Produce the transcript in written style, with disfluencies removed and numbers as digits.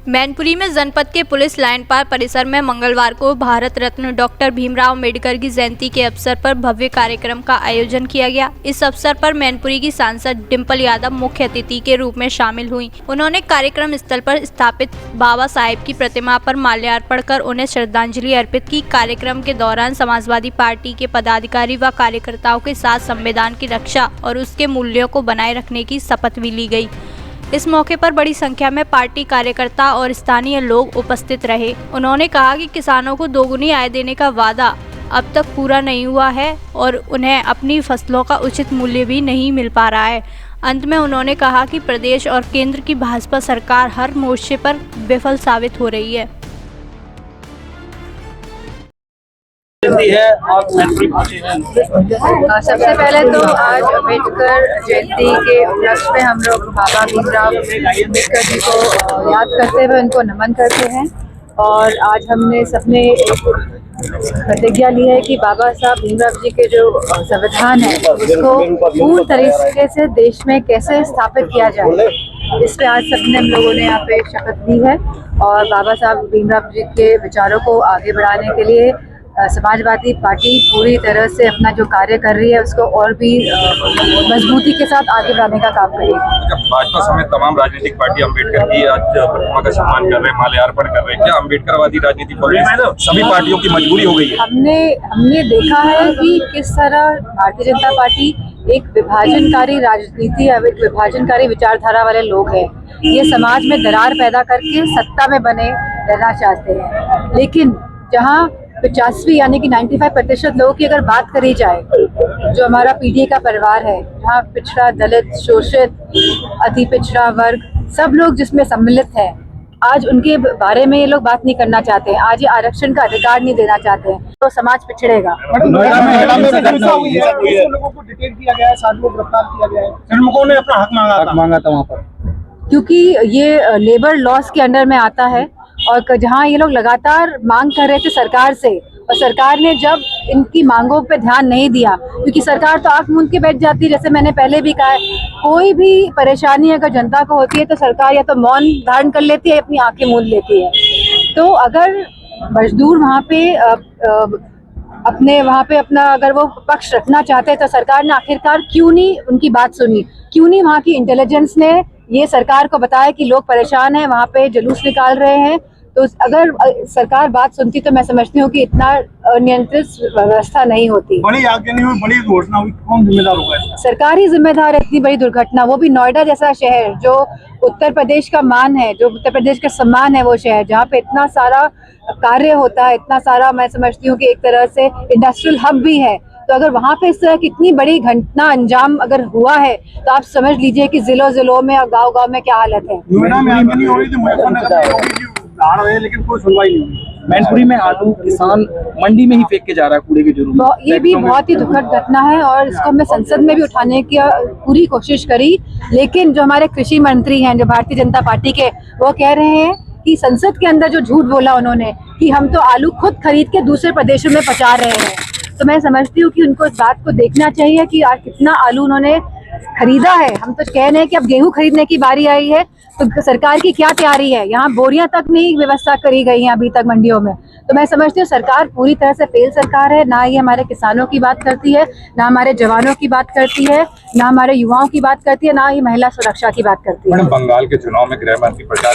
मैनपुरी में जनपद के पुलिस लाइन पार परिसर में मंगलवार को भारत रत्न डॉक्टर भीमराव अंबेडकर की जयंती के अवसर पर भव्य कार्यक्रम का आयोजन किया गया। इस अवसर पर मैनपुरी की सांसद डिंपल यादव मुख्य अतिथि के रूप में शामिल हुई। उन्होंने कार्यक्रम स्थल पर स्थापित बाबा साहेब की प्रतिमा पर माल्यार्पण कर उन्हें श्रद्धांजलि अर्पित की। कार्यक्रम के दौरान समाजवादी पार्टी के पदाधिकारी व कार्यकर्ताओं के साथ संविधान की रक्षा और उसके मूल्यों को बनाए रखने की शपथ भी ली गई। इस मौके पर बड़ी संख्या में पार्टी कार्यकर्ता और स्थानीय लोग उपस्थित रहे। उन्होंने कहा कि किसानों को दोगुनी आय देने का वादा अब तक पूरा नहीं हुआ है और उन्हें अपनी फसलों का उचित मूल्य भी नहीं मिल पा रहा है। अंत में उन्होंने कहा कि प्रदेश और केंद्र की भाजपा सरकार हर मोर्चे पर विफल साबित हो रही है। है आप मैनपुरी पहुंचे हैं। सबसे पहले तो आज अम्बेडकर जयंती के उपलक्ष्य में हम लोग बाबा भीमराव अम्बेडकर जी को याद करते हुए उनको नमन करते हैं और आज हमने सबने प्रतिज्ञा ली है कि बाबा साहब भीमराव जी के जो संविधान है उसको पूर्ण तरीके से देश में कैसे स्थापित किया जाए, इस पे आज सबने हम लोगों ने यहाँ पे शपथ ली है। और बाबा साहब भीमराव जी के विचारों को आगे बढ़ाने के लिए समाजवादी पार्टी पूरी तरह से अपना जो कार्य कर रही है उसको और भी मजबूती के साथ आगे बढ़ाने का काम करेगी। भाजपा समेत तमाम राजनीतिक पार्टी अम्बेडकर की आज प्रतिमा का सम्मान कर रहे हैं, माल्यार्पण कर रहे हैं। क्या अम्बेडकरवादी राजनीति पर सभी पार्टियों की मजबूरी हो गई है? हमने देखा है कि किस तरह भारतीय जनता पार्टी एक विभाजनकारी राजनीति, एक विभाजनकारी विचारधारा वाले लोग हैं। ये समाज में दरार पैदा करके सत्ता में बने रहना चाहते हैं, लेकिन जहाँ 85 यानी कि 95% लोगों की अगर बात करी जाए, जो हमारा पीढ़ी का परिवार है, जहाँ पिछड़ा, दलित, शोषित, अति पिछड़ा वर्ग सब लोग जिसमें सम्मिलित हैं, आज उनके बारे में ये लोग बात नहीं करना चाहते हैं। आज ये आरक्षण का अधिकार नहीं देना चाहते हैं, तो समाज पिछड़ेगा। लोगों को डिटेन किया गया है, 7 लोग गिरफ्तार किया गया है, श्रमिकों ने अपना हक मांगा था वहाँ पर, क्योंकि ये लेबर लॉस के अंडर में आता है और जहाँ ये लोग लगातार मांग कर रहे थे सरकार से, और सरकार ने जब इनकी मांगों पे ध्यान नहीं दिया, क्योंकि सरकार तो आंख मूंद के बैठ जाती है। जैसे मैंने पहले भी कहा है, कोई भी परेशानी अगर जनता को होती है तो सरकार या तो मौन धारण कर लेती है, अपनी आंखें मूंद लेती है। तो अगर मजदूर वहाँ पे अपना अगर वो पक्ष रखना चाहते हैं तो सरकार ने आखिरकार क्यों नहीं उनकी बात सुनी? क्यों नहीं वहाँ की इंटेलिजेंस ने ये सरकार को बताया कि लोग परेशान हैं, वहाँ पे जुलूस निकाल रहे हैं? तो अगर सरकार बात सुनती तो मैं समझती हूँ कि इतना अनियंत्रित व्यवस्था नहीं होती। बड़ी आगे नहीं हुई, बड़ी घोषणा हुई, कौन जिम्मेदार होगा? सरकार ही जिम्मेदार है इतनी बड़ी दुर्घटना, वो भी नोएडा जैसा शहर जो उत्तर प्रदेश का मान है, जो उत्तर प्रदेश का सम्मान है, वो शहर जहाँ पे इतना सारा कार्य होता है, इतना सारा, मैं समझती हूँ कि एक तरह से इंडस्ट्रियल हब भी है। तो अगर वहाँ पे इस तरह की इतनी बड़ी घटना अंजाम अगर हुआ है तो आप समझ लीजिए कि जिलों में और गाँव में क्या हालत है। लेकिन कोई सुनवाई नहीं। मैनपुरी में आलू किसान मंडी में ही फेंक के जा रहा है कूड़े के जुर्म में। ये भी बहुत ही दुखद घटना है और इसको मैं संसद में भी उठाने की पूरी कोशिश करी, लेकिन जो हमारे कृषि मंत्री हैं, जो भारतीय जनता पार्टी के, वो कह रहे हैं कि संसद के अंदर जो झूठ बोला उन्होंने कि हम तो आलू खुद खरीद के दूसरे प्रदेशों में पहुंचा रहे हैं। तो मैं समझती हूँ कि उनको इस बात को देखना चाहिए कि आज कितना आलू उन्होंने खरीदा है। हम तो कह रहे हैं कि अब गेहूं खरीदने की बारी आई है, तो सरकार की क्या तैयारी है? यहाँ बोरियां तक नहीं व्यवस्था करी गई है अभी तक मंडियों में। तो मैं समझती हूँ सरकार पूरी तरह से फेल सरकार है। ना ये हमारे किसानों की बात करती है, ना हमारे जवानों की बात करती है, ना हमारे युवाओं की बात करती है, ना ही महिला सुरक्षा की बात करती है। बंगाल के चुनाव में गृह मंत्री प्रचार